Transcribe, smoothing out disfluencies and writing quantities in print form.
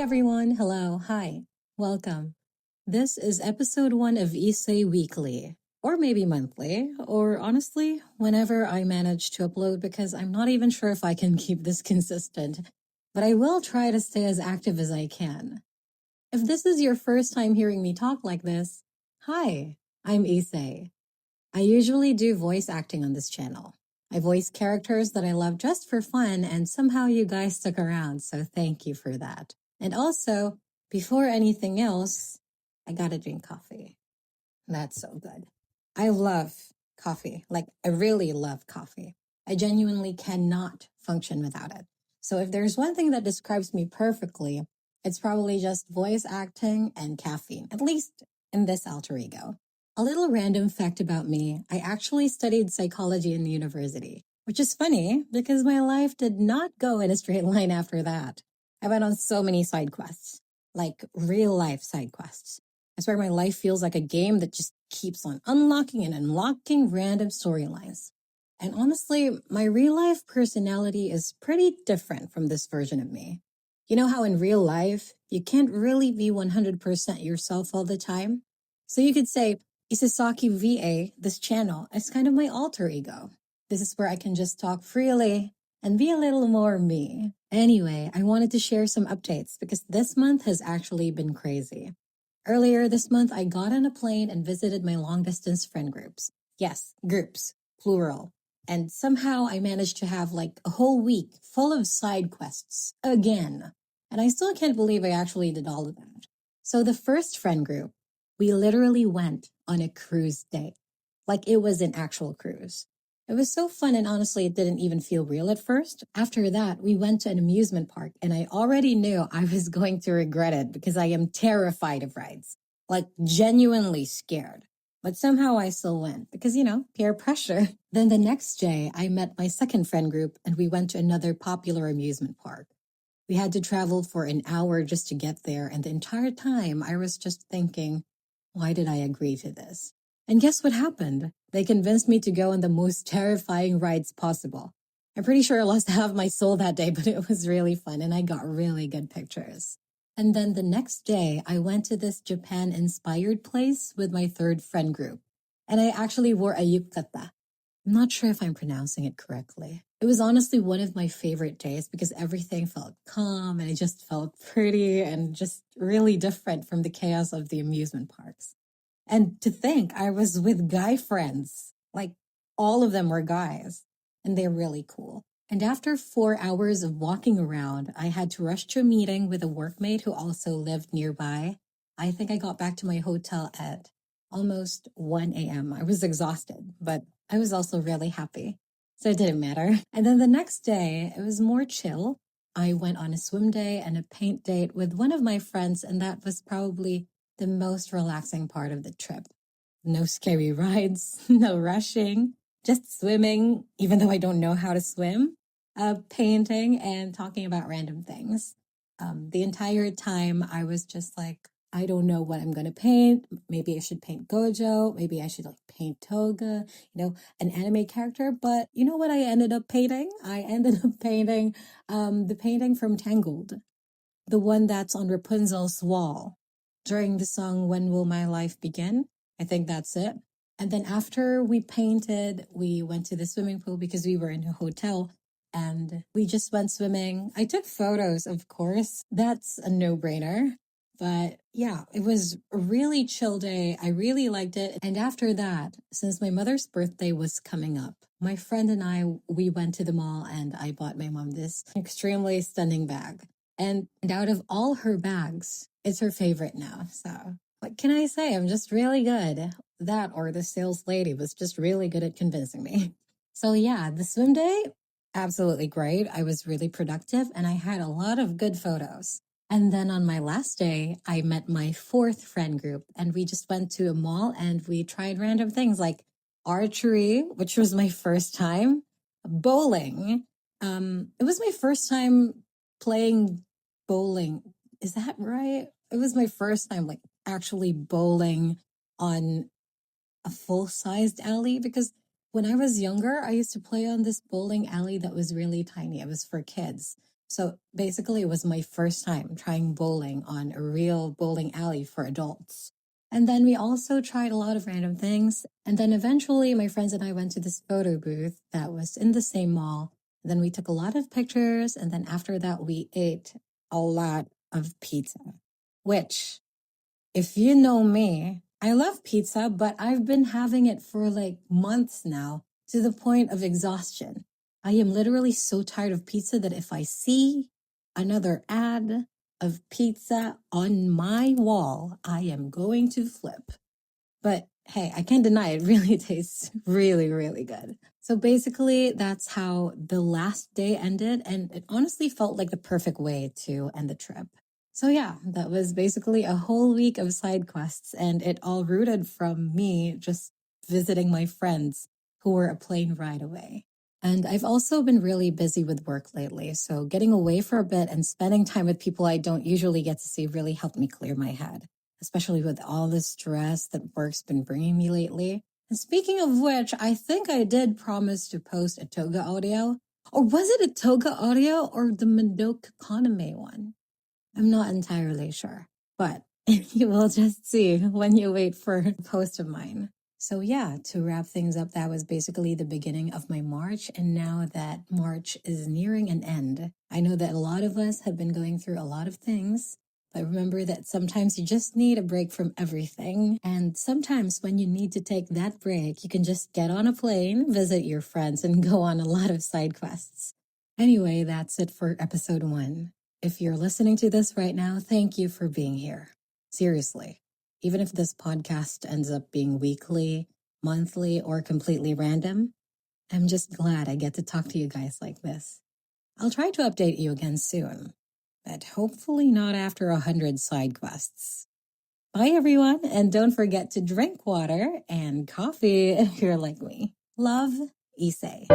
everyone. Hello. Hi. Welcome. This is episode 1 of ISSEI Weekly, or maybe monthly, or honestly, whenever I manage to upload because I'm not even sure if I can keep this consistent, but I will try to stay as active as I can. If this is your first time hearing me talk like this, hi, I'm Isesai. I usually do voice acting on this channel. I voice characters that I love just for fun, and somehow you guys stuck around, so thank you for that. And also, before anything else, I gotta drink coffee. That's so good. I love coffee. Like, I really love coffee. I genuinely cannot function without it. So if there's one thing that describes me perfectly, it's probably just voice acting and caffeine, at least in this alter ego. A little random fact about me, I actually studied psychology in the university, which is funny because my life did not go in a straight line after that. I went on so many side quests, like real life side quests. I swear my life feels like a game that just keeps on unlocking and unlocking random storylines. And honestly, my real life personality is pretty different from this version of me. You know how in real life, you can't really be 100% yourself all the time? So you could say, Isesaki VA, this channel, is kind of my alter ego. This is where I can just talk freely and be a little more me. Anyway, I wanted to share some updates because this month has actually been crazy. Earlier this month, I got on a plane and visited my long-distance friend groups. Yes, groups, plural. And somehow I managed to have like a whole week full of side quests again. And I still can't believe I actually did all of that. So the first friend group, we literally went on a cruise date. Like it was an actual cruise. It was so fun, and honestly, it didn't even feel real at first. After that, we went to an amusement park, and I already knew I was going to regret it because I am terrified of rides. Like, genuinely scared. But somehow I still went because, peer pressure. Then the next day, I met my second friend group, and we went to another popular amusement park. We had to travel for an hour just to get there, and the entire time I was just thinking, why did I agree to this? And guess what happened? They convinced me to go on the most terrifying rides possible. I'm pretty sure I lost half my soul that day, but it was really fun and I got really good pictures. And then the next day, I went to this Japan-inspired place with my third friend group. And I actually wore a yukata. I'm not sure if I'm pronouncing it correctly. It was honestly one of my favorite days because everything felt calm and it just felt pretty and just really different from the chaos of the amusement parks. And to think I was with guy friends, like all of them were guys, and they're really cool. And after 4 hours of walking around, I had to rush to a meeting with a workmate who also lived nearby. I think I got back to my hotel at almost 1 a.m. I was exhausted, but I was also really happy. So it didn't matter. And then the next day, it was more chill. I went on a swim day and a paint date with one of my friends, and that was probably the most relaxing part of the trip. No scary rides, no rushing, just swimming, even though I don't know how to swim, painting, and talking about random things. The entire time I was just like, I don't know what I'm going to paint. Maybe I should paint Gojo. Maybe I should paint Toga, an anime character. But you know what I ended up painting? I ended up painting the painting from Tangled, the one that's on Rapunzel's wall during the song When Will My Life Begin? I think that's it. And then after we painted, we went to the swimming pool because we were in a hotel and we just went swimming. I took photos, of course. That's a no-brainer. But yeah, it was a really chill day. I really liked it. And after that, since my mother's birthday was coming up, my friend and I, we went to the mall and I bought my mom this extremely stunning bag. And out of all her bags, it's her favorite now. So what can I say? I'm just really good. That or the sales lady was just really good at convincing me. So yeah, the swim day, absolutely great. I was really productive and I had a lot of good photos. And then on my last day, I met my fourth friend group and we just went to a mall and we tried random things like archery, which was my first time, bowling. It was my first time playing bowling. Is that right? It was my first time actually bowling on a full-sized alley because when I was younger, I used to play on this bowling alley that was really tiny. It was for kids. So basically, it was my first time trying bowling on a real bowling alley for adults. And then we also tried a lot of random things. And then eventually, my friends and I went to this photo booth that was in the same mall. And then we took a lot of pictures. And then after that, we ate a lot of pizza, which, if you know me, I love pizza, but I've been having it for like months now to the point of exhaustion. I am literally so tired of pizza that if I see another ad of pizza on my wall, I am going to flip. But hey, I can't deny it really tastes really, really good. So basically, that's how the last day ended, and it honestly felt like the perfect way to end the trip. So yeah, that was basically a whole week of side quests, and it all rooted from me just visiting my friends who were a plane ride away. And I've also been really busy with work lately, so getting away for a bit and spending time with people I don't usually get to see really helped me clear my head, especially with all the stress that work's been bringing me lately. And speaking of which, I think I did promise to post a toga audio. Or was it a toga audio or the Madoka Kaname one? I'm not entirely sure, but you will just see when you wait for a post of mine. So yeah, to wrap things up, that was basically the beginning of my March. And now that March is nearing an end, I know that a lot of us have been going through a lot of things. But remember that sometimes you just need a break from everything. And sometimes when you need to take that break, you can just get on a plane, visit your friends, and go on a lot of side quests. Anyway, that's it for episode 1. If you're listening to this right now, thank you for being here. Seriously. Even if this podcast ends up being weekly, monthly, or completely random, I'm just glad I get to talk to you guys like this. I'll try to update you again soon, but hopefully not after 100 side quests. Bye, everyone, and don't forget to drink water and coffee if you're like me. Love, Issei.